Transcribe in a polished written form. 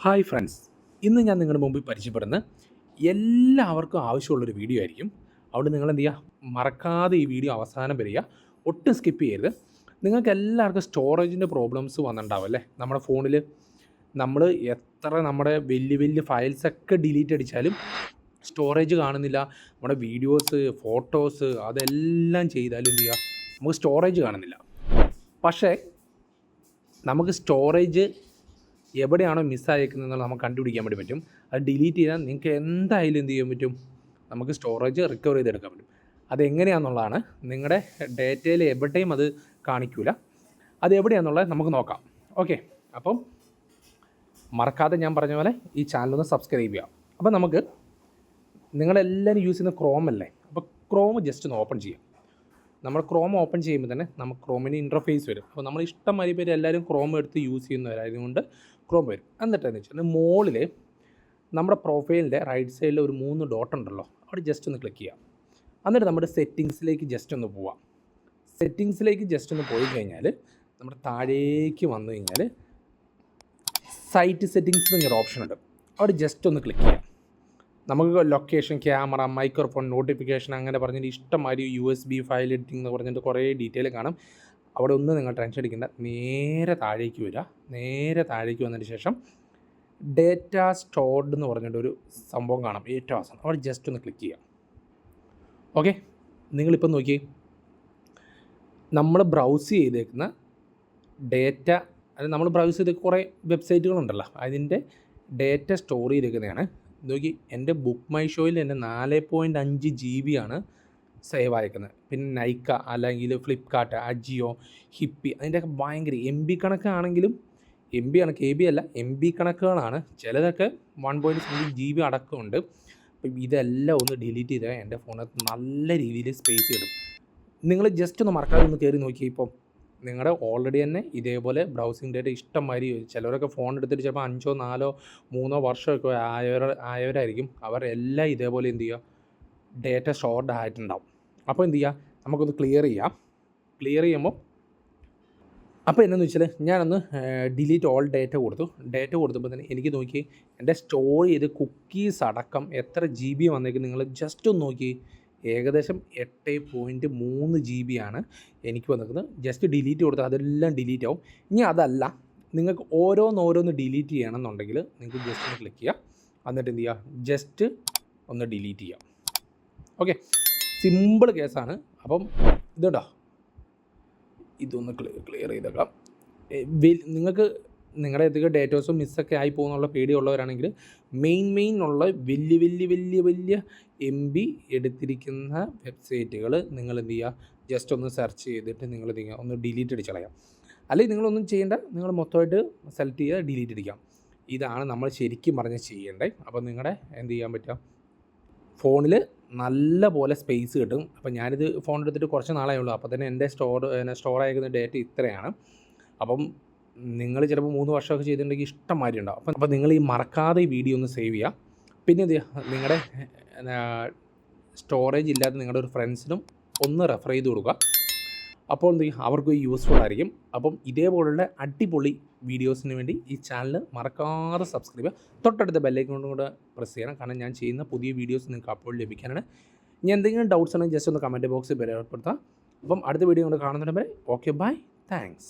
Hi friends, ഇന്ന് ഞാൻ നിങ്ങളുടെ മുമ്പിൽ പരിചയപ്പെടുന്ന എല്ലാവർക്കും ആവശ്യമുള്ളൊരു വീഡിയോ ആയിരിക്കും. അതുകൊണ്ട് നിങ്ങൾ എന്ത് ചെയ്യുക, മറക്കാതെ ഈ വീഡിയോ അവസാനം വരിക, ഒട്ടും സ്കിപ്പ് ചെയ്യരുത്. നിങ്ങൾക്ക് എല്ലാവർക്കും സ്റ്റോറേജിൻ്റെ പ്രോബ്ലംസ് വന്നിട്ടുണ്ടാവും അല്ലേ? നമ്മുടെ ഫോണിൽ നമ്മൾ എത്ര നമ്മുടെ വലിയ വലിയ ഫയൽസൊക്കെ ഡിലീറ്റ് അടിച്ചാലും സ്റ്റോറേജ് കാണുന്നില്ല. നമ്മുടെ വീഡിയോസ്, ഫോട്ടോസ് അതെല്ലാം ചെയ്താലും എന്ത് ചെയ്യുക, നമുക്ക് സ്റ്റോറേജ് കാണുന്നില്ല. പക്ഷേ നമുക്ക് സ്റ്റോറേജ് എവിടെയാണോ മിസ്സായേക്കുന്നതെന്ന് നമുക്ക് കണ്ടുപിടിക്കാൻ വേണ്ടി പറ്റും. അത് ഡിലീറ്റ് ചെയ്താൽ നിങ്ങൾക്ക് എന്തായാലും എന്ത് ചെയ്യാൻ പറ്റും, നമുക്ക് സ്റ്റോറേജ് റിക്കവർ ചെയ്തെടുക്കാൻ പറ്റും. അതെങ്ങനെയാണെന്നുള്ളതാണ്. നിങ്ങളുടെ ഡേറ്റയിൽ എവിടെയും അത് കാണിക്കില്ല. അത് എവിടെയാണെന്നുള്ളത് നമുക്ക് നോക്കാം. ഓക്കെ, അപ്പം മറക്കാതെ ഞാൻ പറഞ്ഞ പോലെ ഈ ചാനലൊന്ന് സബ്സ്ക്രൈബ് ചെയ്യാം. അപ്പം നമുക്ക് നിങ്ങളെല്ലാവരും യൂസ് ചെയ്യുന്ന ക്രോം അല്ലേ? അപ്പോൾ ക്രോം ജസ്റ്റ് ഒന്ന് ഓപ്പൺ ചെയ്യാം. നമ്മൾ ക്രോം ഓപ്പൺ ചെയ്യുമ്പോൾ തന്നെ നമുക്ക് ക്രോമിന് ഇൻ്റർഫേസ് വരും. അപ്പോൾ നമ്മൾ ഇഷ്ടംമാതിരി പേര് എല്ലാവരും ക്രോം എടുത്ത് യൂസ് ചെയ്യുന്നവരായതുകൊണ്ട് ക്രോം വരും. എന്നിട്ടെന്ന് വെച്ചാൽ മുകളിൽ നമ്മുടെ പ്രൊഫൈലിൻ്റെ റൈറ്റ് സൈഡിൽ ഒരു 3 ഡോട്ട് ഉണ്ടല്ലോ, അവിടെ ജസ്റ്റ് ഒന്ന് ക്ലിക്ക് ചെയ്യാം. എന്നിട്ട് നമ്മുടെ സെറ്റിങ്സിലേക്ക് ജസ്റ്റ് ഒന്ന് പോവാം. സെറ്റിങ്സിലേക്ക് ജസ്റ്റ് ഒന്ന് പോയി കഴിഞ്ഞാൽ നമ്മുടെ താഴേക്ക് വന്നു കഴിഞ്ഞാൽ സൈറ്റ് സെറ്റിങ്സ് എന്നൊരു ഓപ്ഷൻ ഉണ്ട്. അവിടെ ജസ്റ്റ് ഒന്ന് ക്ലിക്ക് ചെയ്യാം. നമുക്ക് ലൊക്കേഷൻ, ക്യാമറ, മൈക്രോഫോൺ, നോട്ടിഫിക്കേഷൻ അങ്ങനെ പറഞ്ഞിട്ട് ഇഷ്ടംമാതിരി USB ഫയൽ എഡിറ്റിംഗ് എന്ന് പറഞ്ഞിട്ട് കുറേ ഡീറ്റെയിൽ കാണും. അവിടെ ഒന്നും നിങ്ങൾ ടെൻഷൻ അടിക്കേണ്ട. നേരെ താഴേക്ക് വരിക. നേരെ താഴേക്ക് വന്നതിന് ശേഷം ഡേറ്റ സ്റ്റോർഡ് എന്ന് പറഞ്ഞിട്ടൊരു സംഭവം കാണാം, ഏറ്റവും അവസാനം. അവിടെ ജസ്റ്റ് ഒന്ന് ക്ലിക്ക് ചെയ്യാം. ഓക്കെ, നിങ്ങളിപ്പം നോക്കി, നമ്മൾ ബ്രൗസ് ചെയ്തേക്കുന്ന ഡേറ്റ, അത് നമ്മൾ ബ്രൗസ് ചെയ്ത കുറേ വെബ്സൈറ്റുകളുണ്ടല്ലോ, അതിൻ്റെ ഡേറ്റ സ്റ്റോർ ചെയ്തേക്കുന്നതാണ്. നോക്കി, എൻ്റെ ബുക്ക് മൈ ഷോയിൽ എൻ്റെ 4.5 GB ആണ് സേവ് ആയിരിക്കുന്നത്. പിന്നെ നൈക്ക അല്ലെങ്കിൽ ഫ്ലിപ്കാർട്ട്, അജിയോ, ഹിപ്പി, അതിൻ്റെയൊക്കെ ഭയങ്കര MB കണക്കാണെങ്കിലും, MB ആണ്, KB അല്ല, MB കണക്കുകളാണ്. ചിലതൊക്കെ 1.7 GB അടക്കമുണ്ട്. അപ്പം ഇതെല്ലാം ഒന്ന് ഡിലീറ്റ് ചെയ്താൽ എൻ്റെ ഫോണിനകത്ത് നല്ല രീതിയിൽ സ്പേസ് കിട്ടും. നിങ്ങൾ ജസ്റ്റ് ഒന്ന് മറക്കാതെ ഒന്ന് കയറി നോക്കി. ഇപ്പം നിങ്ങളുടെ ഓൾറെഡി തന്നെ ഇതേപോലെ ബ്രൗസിങ് ഡേറ്റ ഇഷ്ടംമാതിരി, ചിലരൊക്കെ ഫോൺ എടുത്തിട്ട് ചിലപ്പോൾ 5, 4, 3 വർഷമൊക്കെ ആയവരായിരിക്കും. അവരെല്ലാം ഇതേപോലെ എന്ത് ചെയ്യുക, ഡേറ്റ സ്റ്റോർഡ് ആയിട്ടുണ്ടാവും. അപ്പോൾ എന്ത് ചെയ്യുക, നമുക്കൊന്ന് ക്ലിയർ ചെയ്യാം. ക്ലിയർ ചെയ്യുമ്പോൾ അപ്പോൾ എന്നാന്ന് വെച്ചാൽ ഞാനൊന്ന് ഡിലീറ്റ് ഓൾ ഡേറ്റ കൊടുത്തു. ഡേറ്റ കൊടുത്തപ്പോൾ തന്നെ എനിക്ക് നോക്കി എൻ്റെ സ്റ്റോർ ചെയ്ത് കുക്കീസ് അടക്കം എത്ര GB വന്നേക്കും നിങ്ങൾ ജസ്റ്റ് ഒന്ന് നോക്കി. ഏകദേശം 8.3 GB ആണ് എനിക്ക് വന്നിരിക്കുന്നത്. ജസ്റ്റ് ഡിലീറ്റ് കൊടുത്താൽ അതെല്ലാം ഡിലീറ്റ് ആവും. ഇനി അതല്ല, നിങ്ങൾക്ക് ഓരോന്ന് ഡിലീറ്റ് ചെയ്യണമെന്നുണ്ടെങ്കിൽ നിങ്ങൾക്ക് ജസ്റ്റ് ഒന്ന് ക്ലിക്ക് ചെയ്യുക. എന്നിട്ട് എന്ത് ചെയ്യുക, ജസ്റ്റ് ഒന്ന് ഡിലീറ്റ് ചെയ്യാം. ഓക്കെ, സിമ്പിൾ കേസാണ്. അപ്പം ഇതുണ്ടോ, ഇതൊന്ന് ക്ലിയർ ചെയ്തേക്കാം. നിങ്ങൾക്ക് നിങ്ങളുടെ ഏതൊക്കെ ഡേറ്റാസും മിസ്സൊക്കെ ആയി പോകുന്നുള്ള പേടിയുള്ളവരാണെങ്കിൽ മെയിൻ ഉള്ള വലിയ MB എടുത്തിരിക്കുന്ന വെബ്സൈറ്റുകൾ നിങ്ങൾ എന്ത് ചെയ്യുക, ജസ്റ്റ് ഒന്ന് സെർച്ച് ചെയ്തിട്ട് നിങ്ങൾ എന്ത് ചെയ്യുക, ഒന്ന് ഡിലീറ്റ് അടിച്ച് കളയാം. അല്ലെങ്കിൽ നിങ്ങളൊന്നും ചെയ്യേണ്ട, നിങ്ങൾ മൊത്തമായിട്ട് സെലക്ട് ചെയ്യുക, ഡിലീറ്റ് അടിക്കാം. ഇതാണ് നമ്മൾ ശരിക്കും പറഞ്ഞ് ചെയ്യേണ്ടത്. അപ്പോൾ നിങ്ങളുടെ എന്ത് ചെയ്യാൻ പറ്റുക, ഫോണിൽ നല്ല പോലെ സ്പേസ് കിട്ടും. അപ്പോൾ ഞാനിത് ഫോൺ എടുത്തിട്ട് കുറച്ച് നാളേ ഉള്ളൂ. അപ്പോൾ തന്നെ എൻ്റെ സ്റ്റോർ ആയിരിക്കുന്ന ഡേറ്റ ഇത്രയാണ്. അപ്പം നിങ്ങൾ ചിലപ്പോൾ 3 വർഷമൊക്കെ ചെയ്തിട്ടുണ്ടെങ്കിൽ ഇഷ്ടംമാതിരി ഉണ്ടാവും. അപ്പോൾ നിങ്ങൾ ഈ മറക്കാതെ ഈ വീഡിയോ ഒന്ന് സേവ് ചെയ്യുക. പിന്നെ എന്ത് ചെയ്യുക, നിങ്ങളുടെ സ്റ്റോറേജ് ഇല്ലാത്ത നിങ്ങളുടെ ഒരു ഫ്രണ്ട്സിനും ഒന്ന് റെഫർ ചെയ്ത് കൊടുക്കുക. അപ്പോൾ എന്ത് ചെയ്യും, അവർക്ക് യൂസ്ഫുൾ ആയിരിക്കും. അപ്പം ഇതേപോലുള്ള അടിപൊളി വീഡിയോസിന് വേണ്ടി ഈ ചാനൽ മറക്കാതെ സബ്സ്ക്രൈബ് ചെയ്യുക. തൊട്ടടുത്ത ബെല്ലൈക്കൺ കൂടെ പ്രസ് ചെയ്യണം. കാരണം ഞാൻ ചെയ്യുന്ന പുതിയ വീഡിയോസ് നിങ്ങൾക്ക് അപ്പോൾ ലഭിക്കാനാണ്. ഇനി എന്തെങ്കിലും ഡൗട്ട്സ് ആണെങ്കിൽ ജസ്റ്റ് ഒന്ന് കമൻറ്റ് ബോക്സിൽ രേഖപ്പെടുത്താം. അപ്പം അടുത്ത വീഡിയോ കൊണ്ട് കാണുന്നതിന് വരെ ഓക്കെ, ബൈ, താങ്ക്സ്.